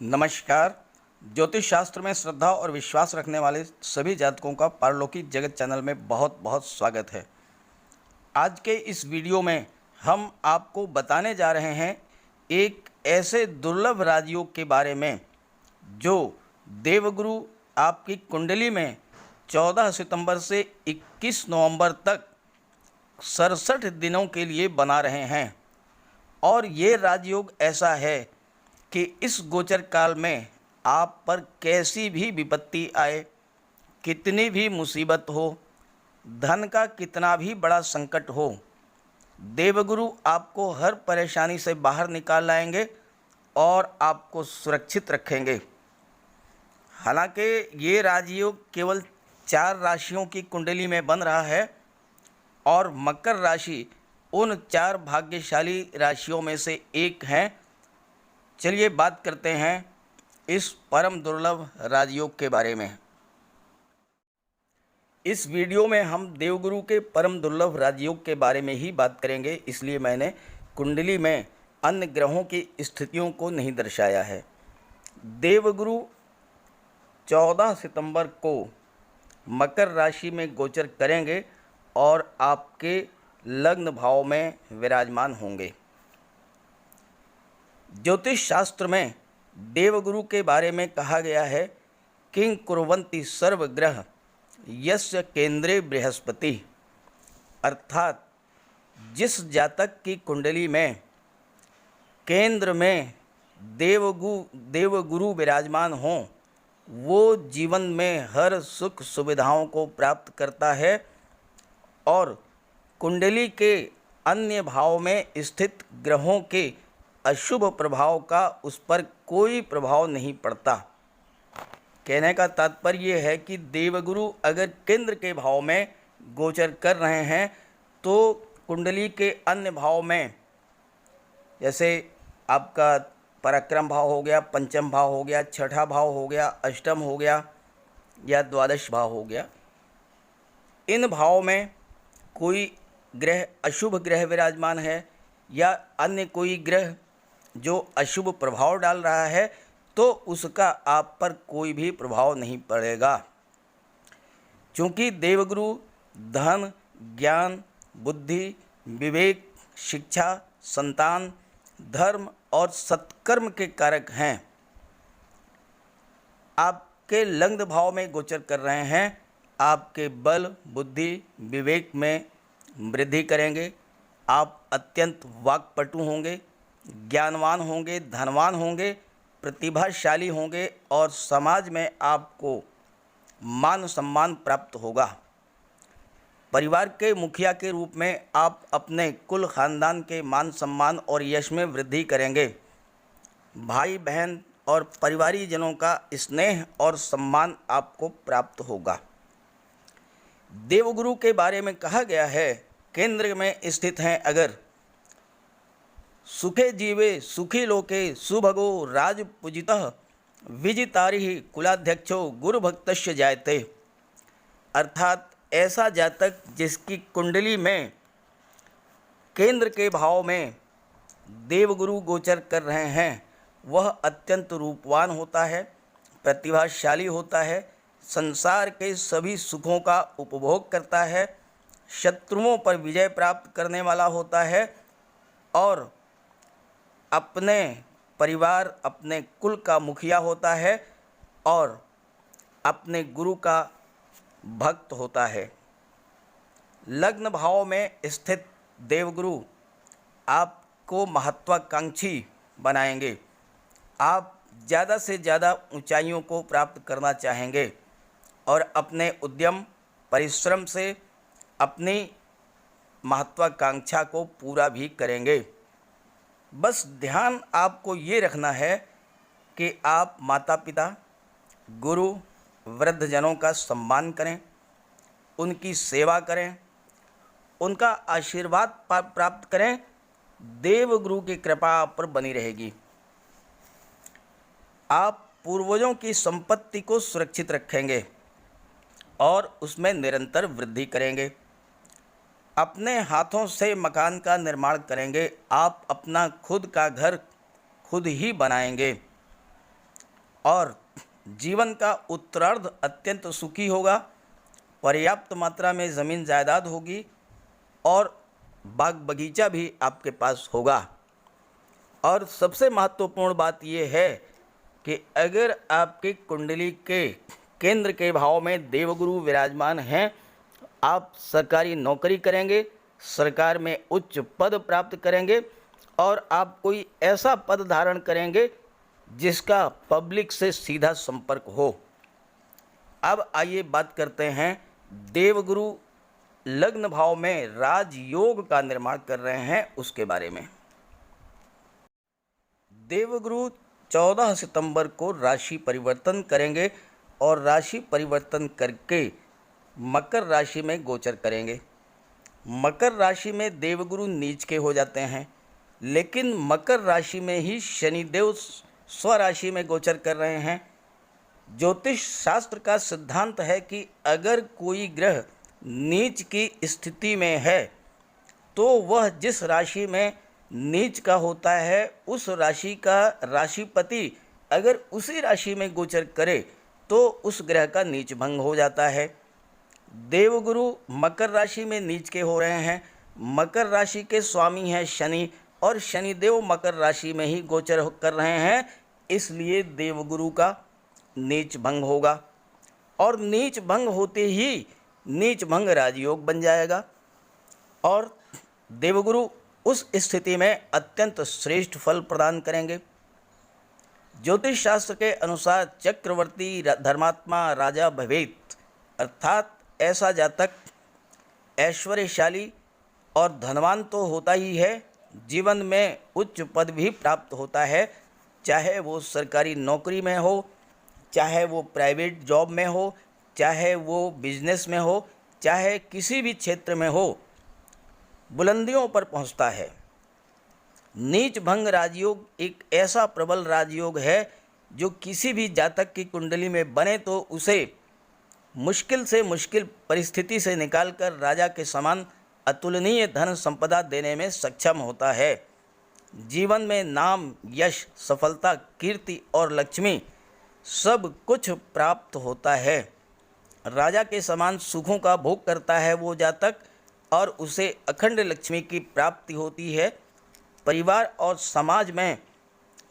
नमस्कार। ज्योतिष शास्त्र में श्रद्धा और विश्वास रखने वाले सभी जातकों का पारलौकिक जगत चैनल में बहुत बहुत स्वागत है। आज के इस वीडियो में हम आपको बताने जा रहे हैं एक ऐसे दुर्लभ राजयोग के बारे में जो देवगुरु आपकी कुंडली में 14 सितंबर से 21 नवंबर तक 67 दिनों के लिए बना रहे हैं। और ये राजयोग ऐसा है कि इस गोचर काल में आप पर कैसी भी विपत्ति आए, कितनी भी मुसीबत हो, धन का कितना भी बड़ा संकट हो, देवगुरु आपको हर परेशानी से बाहर निकाल लाएंगे और आपको सुरक्षित रखेंगे। हालांकि ये राजयोग केवल 4 राशियों की कुंडली में बन रहा है और मकर राशि उन 4 भाग्यशाली राशियों में से एक है। चलिए बात करते हैं इस परम दुर्लभ राजयोग के बारे में। इस वीडियो में हम देवगुरु के परम दुर्लभ राजयोग के बारे में ही बात करेंगे, इसलिए मैंने कुंडली में अन्य ग्रहों की स्थितियों को नहीं दर्शाया है। देवगुरु 14 सितंबर को मकर राशि में गोचर करेंगे और आपके लग्न भाव में विराजमान होंगे। ज्योतिष शास्त्र में देवगुरु के बारे में कहा गया है, किं कुर्वन्ति सर्वग्रह यस्य केंद्रे बृहस्पति। अर्थात जिस जातक की कुंडली में केंद्र में देवगुरु विराजमान हों, वो जीवन में हर सुख सुविधाओं को प्राप्त करता है और कुंडली के अन्य भाव में स्थित ग्रहों के अशुभ प्रभाव का उस पर कोई प्रभाव नहीं पड़ता। कहने का तात्पर्य है कि देवगुरु अगर केंद्र के भाव में गोचर कर रहे हैं तो कुंडली के अन्य भाव में, जैसे आपका पराक्रम भाव हो गया, पंचम भाव हो गया, छठा भाव हो गया, अष्टम हो गया या द्वादश भाव हो गया, इन भाव में कोई ग्रह अशुभ ग्रह विराजमान है या अन्य कोई ग्रह जो अशुभ प्रभाव डाल रहा है, तो उसका आप पर कोई भी प्रभाव नहीं पड़ेगा। क्योंकि देवगुरु धन, ज्ञान, बुद्धि, विवेक, शिक्षा, संतान, धर्म और सत्कर्म के कारक हैं। आपके लग्न भाव में गोचर कर रहे हैं, आपके बल, बुद्धि, विवेक में वृद्धि करेंगे। आप अत्यंत वाक्पटु होंगे, ज्ञानवान होंगे, धनवान होंगे, प्रतिभाशाली होंगे और समाज में आपको मान सम्मान प्राप्त होगा। परिवार के मुखिया के रूप में आप अपने कुल खानदान के मान सम्मान और यश में वृद्धि करेंगे। भाई बहन और परिवारीजनों का स्नेह और सम्मान आपको प्राप्त होगा। देवगुरु के बारे में कहा गया है, केंद्र में स्थित हैं अगर, सुखे जीवे सुखी लोके सुभगो राजपूजितः विजितारिहि कुलाध्यक्षो गुरुभक्तस्य जायते। अर्थात ऐसा जातक जिसकी कुंडली में केंद्र के भाव में देवगुरु गोचर कर रहे हैं, वह अत्यंत रूपवान होता है, प्रतिभाशाली होता है, संसार के सभी सुखों का उपभोग करता है, शत्रुओं पर विजय प्राप्त करने वाला होता है और अपने परिवार, अपने कुल का मुखिया होता है और अपने गुरु का भक्त होता है। लग्न भाव में स्थित देवगुरु आपको महत्वाकांक्षी बनाएंगे। आप ज़्यादा से ज़्यादा ऊंचाइयों को प्राप्त करना चाहेंगे और अपने उद्यम परिश्रम से अपनी महत्वाकांक्षा को पूरा भी करेंगे। बस ध्यान आपको ये रखना है कि आप माता पिता, गुरु, वृद्धजनों का सम्मान करें, उनकी सेवा करें, उनका आशीर्वाद प्राप्त करें। देवगुरु की कृपा आप पर बनी रहेगी। आप पूर्वजों की संपत्ति को सुरक्षित रखेंगे और उसमें निरंतर वृद्धि करेंगे। अपने हाथों से मकान का निर्माण करेंगे। आप अपना खुद का घर खुद ही बनाएंगे। और जीवन का उत्तरार्ध अत्यंत सुखी होगा। पर्याप्त मात्रा में ज़मीन जायदाद होगी और बाग बगीचा भी आपके पास होगा। और सबसे महत्वपूर्ण बात यह है कि अगर आपकी कुंडली के केंद्र के भाव में देवगुरु विराजमान हैं, आप सरकारी नौकरी करेंगे, सरकार में उच्च पद प्राप्त करेंगे और आप कोई ऐसा पद धारण करेंगे जिसका पब्लिक से सीधा संपर्क हो। अब आइए बात करते हैं देवगुरु लग्न भाव में राजयोग का निर्माण कर रहे हैं उसके बारे में। देवगुरु 14 सितंबर को राशि परिवर्तन करेंगे और राशि परिवर्तन करके मकर राशि में गोचर करेंगे। मकर राशि में देवगुरु नीच के हो जाते हैं, लेकिन मकर राशि में ही शनिदेव स्वराशि में गोचर कर रहे हैं। ज्योतिष शास्त्र का सिद्धांत है कि अगर कोई ग्रह नीच की स्थिति में है तो वह जिस राशि में नीच का होता है उस राशि का राशिपति अगर उसी राशि में गोचर करे तो उस ग्रह का नीच भंग हो जाता है। देवगुरु मकर राशि में नीच के हो रहे हैं। मकर राशि के स्वामी हैं शनि और शनिदेव मकर राशि में ही गोचर कर रहे हैं, इसलिए देवगुरु का नीच भंग होगा और नीच भंग होते ही नीच भंग राजयोग बन जाएगा और देवगुरु उस स्थिति में अत्यंत श्रेष्ठ फल प्रदान करेंगे। ज्योतिष शास्त्र के अनुसार चक्रवर्ती धर्मात्मा राजा भवेत्, अर्थात ऐसा जातक ऐश्वर्यशाली और धनवान तो होता ही है, जीवन में उच्च पद भी प्राप्त होता है, चाहे वो सरकारी नौकरी में हो, चाहे वो प्राइवेट जॉब में हो, चाहे वो बिजनेस में हो, चाहे किसी भी क्षेत्र में हो, बुलंदियों पर पहुंचता है। नीच भंग राजयोग एक ऐसा प्रबल राजयोग है जो किसी भी जातक की कुंडली में बने तो उसे मुश्किल से मुश्किल परिस्थिति से निकालकर राजा के समान अतुलनीय धन संपदा देने में सक्षम होता है। जीवन में नाम, यश, सफलता, कीर्ति और लक्ष्मी सब कुछ प्राप्त होता है। राजा के समान सुखों का भोग करता है वो जातक और उसे अखंड लक्ष्मी की प्राप्ति होती है। परिवार और समाज में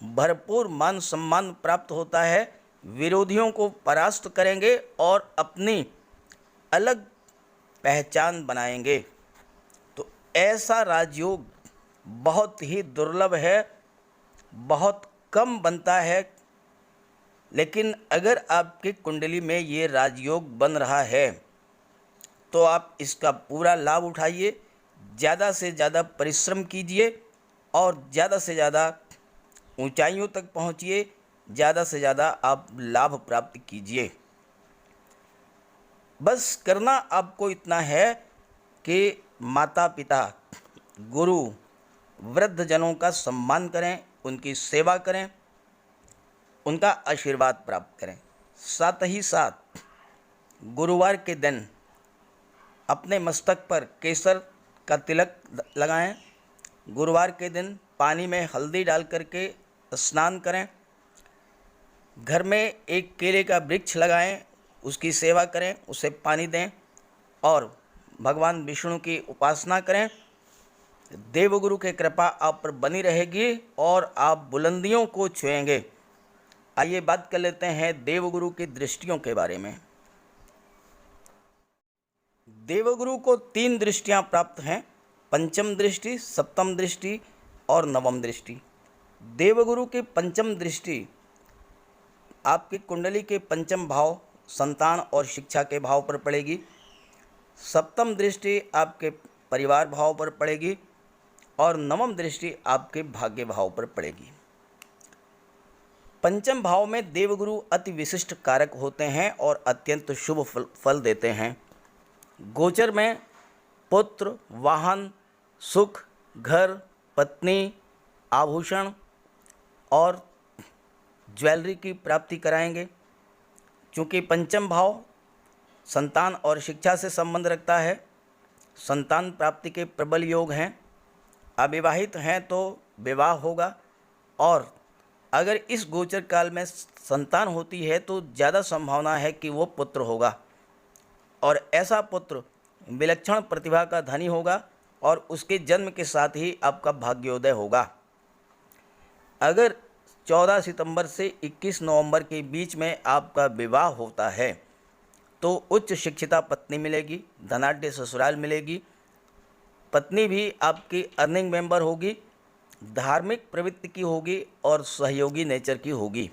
भरपूर मान सम्मान प्राप्त होता है। विरोधियों को परास्त करेंगे और अपनी अलग पहचान बनाएंगे। तो ऐसा राजयोग बहुत ही दुर्लभ है, बहुत कम बनता है, लेकिन अगर आपकी कुंडली में ये राजयोग बन रहा है तो आप इसका पूरा लाभ उठाइए, ज़्यादा से ज़्यादा परिश्रम कीजिए और ज़्यादा से ज़्यादा ऊंचाइयों तक पहुंचिए, ज़्यादा से ज़्यादा आप लाभ प्राप्त कीजिए। बस करना आपको इतना है कि माता पिता, गुरु, वृद्धजनों का सम्मान करें, उनकी सेवा करें, उनका आशीर्वाद प्राप्त करें। साथ ही साथ गुरुवार के दिन अपने मस्तक पर केसर का तिलक लगाएं। गुरुवार के दिन पानी में हल्दी डाल करके स्नान करें। घर में एक केले का वृक्ष लगाएं, उसकी सेवा करें, उसे पानी दें और भगवान विष्णु की उपासना करें। देवगुरु की कृपा आप पर बनी रहेगी और आप बुलंदियों को छुएंगे। आइए बात कर लेते हैं देवगुरु की दृष्टियों के बारे में। देवगुरु को 3 दृष्टियां प्राप्त हैं, पंचम दृष्टि, सप्तम दृष्टि और नवम दृष्टि। देवगुरु की पंचम दृष्टि आपकी कुंडली के पंचम भाव संतान और शिक्षा के भाव पर पड़ेगी। सप्तम दृष्टि आपके परिवार भाव पर पड़ेगी और नवम दृष्टि आपके भाग्य भाव पर पड़ेगी। पंचम भाव में देवगुरु अति विशिष्ट कारक होते हैं और अत्यंत शुभ फल देते हैं। गोचर में पुत्र, वाहन, सुख, घर, पत्नी, आभूषण और ज्वेलरी की प्राप्ति कराएंगे। क्योंकि पंचम भाव संतान और शिक्षा से संबंध रखता है, संतान प्राप्ति के प्रबल योग हैं। अविवाहित हैं तो विवाह होगा और अगर इस गोचर काल में संतान होती है तो ज़्यादा संभावना है कि वो पुत्र होगा, और ऐसा पुत्र विलक्षण प्रतिभा का धनी होगा और उसके जन्म के साथ ही आपका भाग्योदय होगा। अगर 14 सितंबर से 21 नवंबर के बीच में आपका विवाह होता है तो उच्च शिक्षिता पत्नी मिलेगी, धनाढ्य ससुराल मिलेगी, पत्नी भी आपकी अर्निंग मेंबर होगी, धार्मिक प्रवृत्ति की होगी और सहयोगी नेचर की होगी।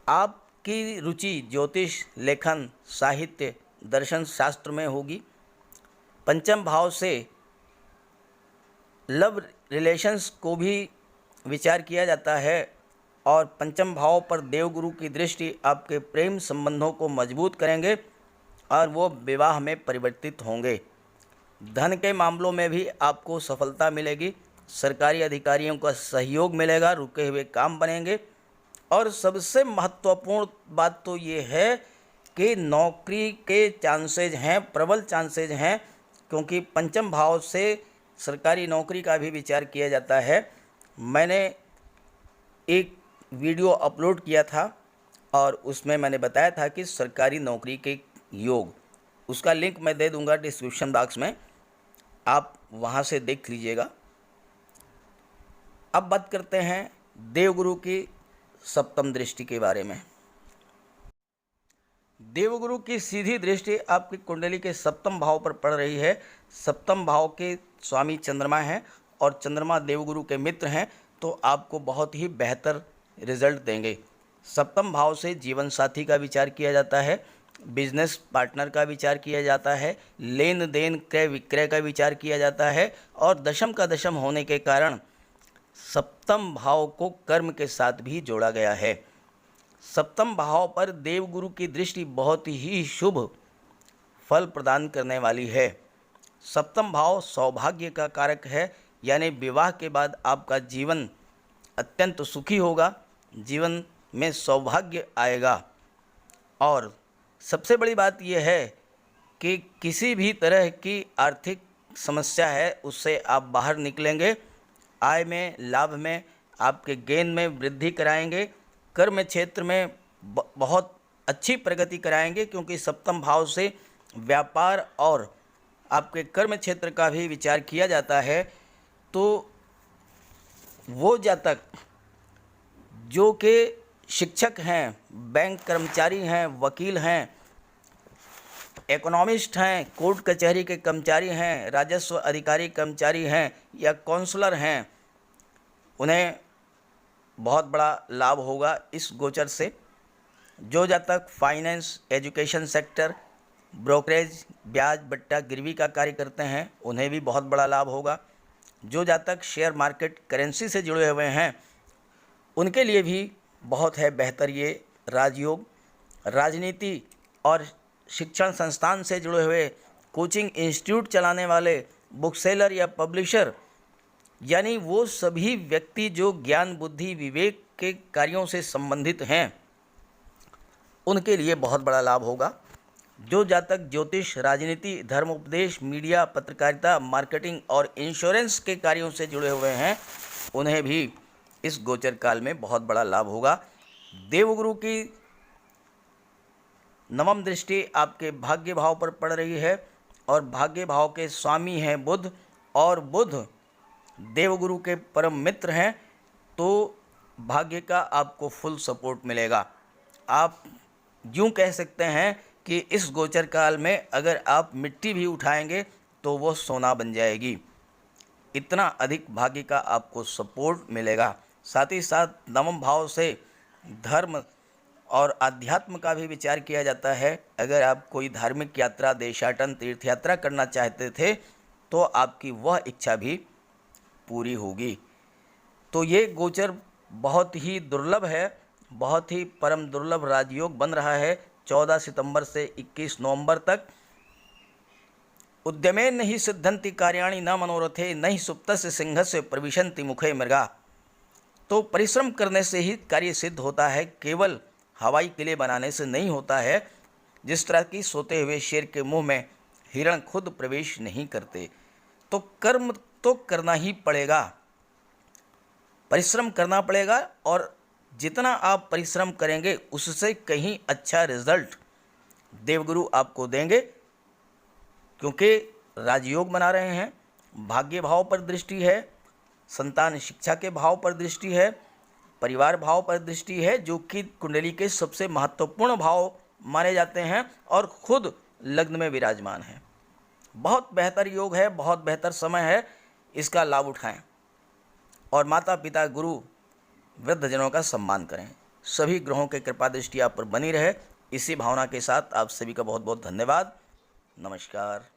आपकी रुचि ज्योतिष, लेखन, साहित्य, दर्शन शास्त्र में होगी। पंचम भाव से लव रिलेशंस को भी विचार किया जाता है और पंचम भाव पर देवगुरु की दृष्टि आपके प्रेम संबंधों को मजबूत करेंगे और वो विवाह में परिवर्तित होंगे। धन के मामलों में भी आपको सफलता मिलेगी, सरकारी अधिकारियों का सहयोग मिलेगा, रुके हुए काम बनेंगे और सबसे महत्वपूर्ण बात तो ये है कि नौकरी के चांसेज हैं, प्रबल चांसेज हैं, क्योंकि पंचम भाव से सरकारी नौकरी का भी विचार किया जाता है। मैंने एक वीडियो अपलोड किया था और उसमें मैंने बताया था कि सरकारी नौकरी के योग, उसका लिंक मैं दे दूंगा डिस्क्रिप्शन बॉक्स में, आप वहां से देख लीजिएगा। अब बात करते हैं देवगुरु की सप्तम दृष्टि के बारे में। देवगुरु की सीधी दृष्टि आपकी कुंडली के सप्तम भाव पर पड़ रही है। सप्तम भाव के स्वामी चंद्रमा हैं और चंद्रमा देवगुरु के मित्र हैं, तो आपको बहुत ही बेहतर रिजल्ट देंगे। सप्तम भाव से जीवन साथी का विचार किया जाता है, बिजनेस पार्टनर का विचार किया जाता है, लेन देन क्रय विक्रय का विचार किया जाता है और दशम का दशम होने के कारण सप्तम भाव को कर्म के साथ भी जोड़ा गया है। सप्तम भाव पर देवगुरु की दृष्टि बहुत ही शुभ फल प्रदान करने वाली है। सप्तम भाव सौभाग्य का कारक है, यानी विवाह के बाद आपका जीवन अत्यंत सुखी होगा, जीवन में सौभाग्य आएगा। और सबसे बड़ी बात यह है कि किसी भी तरह की आर्थिक समस्या है उससे आप बाहर निकलेंगे, आय में, लाभ में, आपके गेन में वृद्धि कराएंगे, कर्म क्षेत्र में बहुत अच्छी प्रगति कराएंगे, क्योंकि सप्तम भाव से व्यापार और आपके कर्म क्षेत्र का भी विचार किया जाता है। तो वो जातक जो कि शिक्षक हैं, बैंक कर्मचारी हैं, वकील हैं, इकोनॉमिस्ट हैं, कोर्ट कचहरी के कर्मचारी हैं, राजस्व अधिकारी कर्मचारी हैं या काउंसलर हैं, उन्हें बहुत बड़ा लाभ होगा इस गोचर से। जो जातक फाइनेंस, एजुकेशन सेक्टर, ब्रोकरेज, ब्याज बट्टा गिरवी का कार्य करते हैं उन्हें भी बहुत बड़ा लाभ होगा। जो जातक शेयर मार्केट, करेंसी से जुड़े हुए हैं उनके लिए भी बहुत है बेहतर ये राजयोग। राजनीति और शिक्षण संस्थान से जुड़े हुए, कोचिंग इंस्टीट्यूट चलाने वाले, बुक सेलर या पब्लिशर, यानी वो सभी व्यक्ति जो ज्ञान, बुद्धि, विवेक के कार्यों से संबंधित हैं उनके लिए बहुत बड़ा लाभ होगा। जो जातक ज्योतिष, राजनीति, धर्म उपदेश, मीडिया, पत्रकारिता, मार्केटिंग और इंश्योरेंस के कार्यों से जुड़े हुए हैं उन्हें भी इस गोचर काल में बहुत बड़ा लाभ होगा। देवगुरु की नवम दृष्टि आपके भाग्य भाव पर पड़ रही है और भाग्य भाव के स्वामी हैं बुध, और बुध देवगुरु के परम मित्र हैं, तो भाग्य का आपको फुल सपोर्ट मिलेगा। आप यूँ कह सकते हैं कि इस गोचर काल में अगर आप मिट्टी भी उठाएंगे तो वो सोना बन जाएगी, इतना अधिक भाग्य का आपको सपोर्ट मिलेगा। साथ ही साथ नवम भाव से धर्म और अध्यात्म का भी विचार किया जाता है। अगर आप कोई धार्मिक यात्रा, देशाटन, तीर्थ यात्रा करना चाहते थे तो आपकी वह इच्छा भी पूरी होगी। तो ये गोचर बहुत ही दुर्लभ है, बहुत ही परम दुर्लभ राजयोग बन रहा है 14 सितंबर से 21 नवंबर तक। उद्यमेन हि सिद्धंति कार्याणि न मनोरथे नहि सुप्तस्य सिंहस्य प्रविशन्ति मुखे मृगा। तो परिश्रम करने से ही कार्य सिद्ध होता है, केवल हवाई किले बनाने से नहीं होता है। जिस तरह की सोते हुए शेर के मुंह में हिरण खुद प्रवेश नहीं करते। तो कर्म तो करना ही पड़ेगा। परिश्रम करना पड़ेगा और जितना आप परिश्रम करेंगे उससे कहीं अच्छा रिजल्ट देवगुरु आपको देंगे, क्योंकि राजयोग बना रहे हैं, भाग्य भाव पर दृष्टि है, संतान शिक्षा के भाव पर दृष्टि है, परिवार भाव पर दृष्टि है, जो कि कुंडली के सबसे महत्वपूर्ण भाव माने जाते हैं और खुद लग्न में विराजमान है। बहुत बेहतर योग है, बहुत बेहतर समय है, इसका लाभ उठाएं और माता पिता गुरु वृद्धजनों का सम्मान करें। सभी ग्रहों के कृपा दृष्टि आप पर बनी रहे, इसी भावना के साथ आप सभी का बहुत बहुत धन्यवाद। नमस्कार।